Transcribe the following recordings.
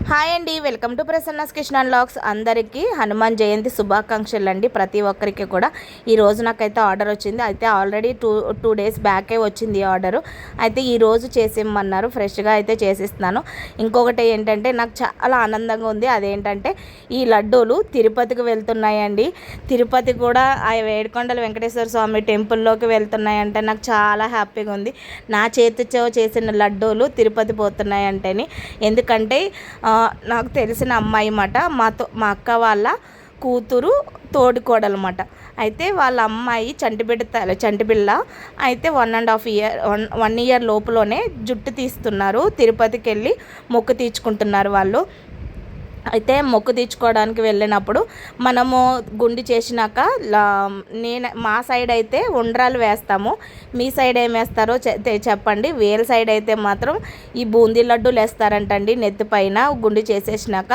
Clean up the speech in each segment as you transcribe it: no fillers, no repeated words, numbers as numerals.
Hi అండి, welcome to Prasanna's kitchen and vlogs. అందరికీ హనుమాన్ జయంతి శుభాకాంక్షలు అండి. ప్రతి ఒక్కరికి కూడా ఈరోజు నాకైతే ఆర్డర్ వచ్చింది. అయితే ఆల్రెడీ టూ డేస్ బ్యాకే వచ్చింది ఆర్డరు. అయితే ఈరోజు చేసేయమన్నారు, ఫ్రెష్గా అయితే చేసిస్తున్నాను. ఇంకొకటి ఏంటంటే నాకు చాలా ఆనందంగా ఉంది. అదేంటంటే ఈ లడ్డూలు తిరుపతికి వెళ్తున్నాయండి. తిరుపతి కూడా ఆ ఏడుకొండల వెంకటేశ్వర స్వామి టెంపుల్లోకి వెళ్తున్నాయంటే నాకు చాలా హ్యాపీగా ఉంది. నా చేతితో చేసిన లడ్డూలు తిరుపతి పోతున్నాయంటేని. ఎందుకంటే నాకు తెలిసిన అమ్మాయి మాట, మా అక్క వాళ్ళ కూతురు తోడికోడలమాట. అయితే వాళ్ళ అమ్మాయి చంటిపిల్ల అయితే 1.5 ఇయర్ 1 ఇయర్ లోపులోనే జుట్టు తీస్తున్నారు. తిరుపతికి వెళ్ళి మొక్కు తీర్చుకుంటున్నారు వాళ్ళు. అయితే మొక్కు తీర్చుకోవడానికి వెళ్ళినప్పుడు మనము గుండి చేసినాక మా సైడ్ అయితే ఉండ్రాలు వేస్తాము. మీ సైడ్ ఏం వేస్తారో చెప్పండి. వేరే సైడ్ అయితే మాత్రం ఈ బూందీ లడ్డూలు వేస్తారంటండి. నెత్తిపైన గుండి చేసేసినాక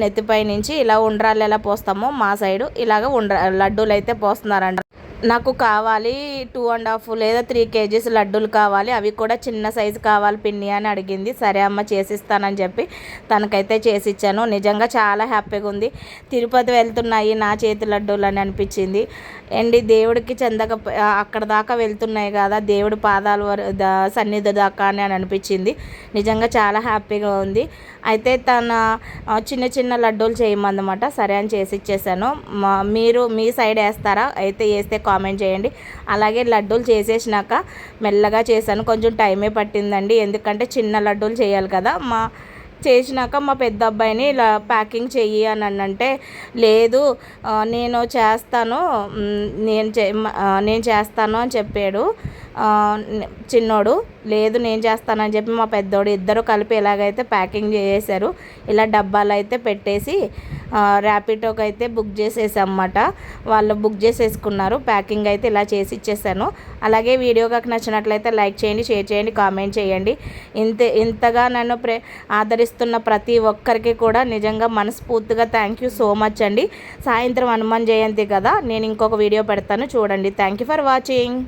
నెత్తిపై నుంచి ఇలా ఉండ్రాలు ఎలా పోస్తామో మా సైడు ఇలాగ లడ్డూలు అయితే పోస్తున్నారంట. నాకు కావాలి 2.5 లేదా 3 kgs లడ్డూలు కావాలి, అవి కూడా చిన్న సైజు కావాలి పిన్ని అని అడిగింది. సరే అమ్మ చేసిస్తానని చెప్పి తనకైతే చేసిచ్చాను. నిజంగా చాలా హ్యాపీగా ఉంది. తిరుపతి వెళ్తున్నాయి నా చేతి లడ్డూలు అని అనిపించింది అండి. దేవుడికి చెందక అక్కడ దాకా వెళ్తున్నాయి కదా, దేవుడి పాదాల సన్నిధి దాకా అని అనిపించింది. నిజంగా చాలా హ్యాపీగా ఉంది. అయితే తన చిన్న చిన్న లడ్డూలు చేయమన్నమాట. సరే అని చేసి ఇచ్చేసాను. మీరు మీ సైడ్ వేస్తారా? అయితే వేస్తే కామెంట్ చేయండి. అలాగే లడ్డూలు చేసేసినాక మెల్లగా చేశాను. కొంచెం టైమే పట్టిందండి, ఎందుకంటే చిన్న లడ్డూలు చేయాలి కదా. చేసినాక మా పెద్ద అబ్బాయిని ఇలా ప్యాకింగ్ చెయ్యి అని అంటే, లేదు నేను చేస్తాను నేను చేస్తాను అని చెప్పాడు చిన్నోడు. లేదు నేను చేస్తానని చెప్పి మా పెద్దోడు ఇద్దరు కలిపి ఎలాగైతే ప్యాకింగ్ చేసేసారు. ఇలా డబ్బాలు అయితే పెట్టేసి ర్యాపిడోకి అయితే బుక్ చేసేసామన్నమాట. వాళ్ళు బుక్ చేసేసుకున్నారు. ప్యాకింగ్ అయితే ఇలా చేసి ఇచ్చేసాను. అలాగే వీడియో కాక నచ్చినట్లయితే లైక్ చేయండి, షేర్ చేయండి, కామెంట్ చేయండి. ఇంతగా నన్ను ఆదరిస్తున్న ప్రతి ఒక్కరికి కూడా నిజంగా మనస్ఫూర్తిగా థ్యాంక్ యూ సో మచ్ అండి. సాయంత్రం హనుమాన్ జయంతి కదా, నేను ఇంకొక వీడియో పెడతాను చూడండి. Thank you for watching.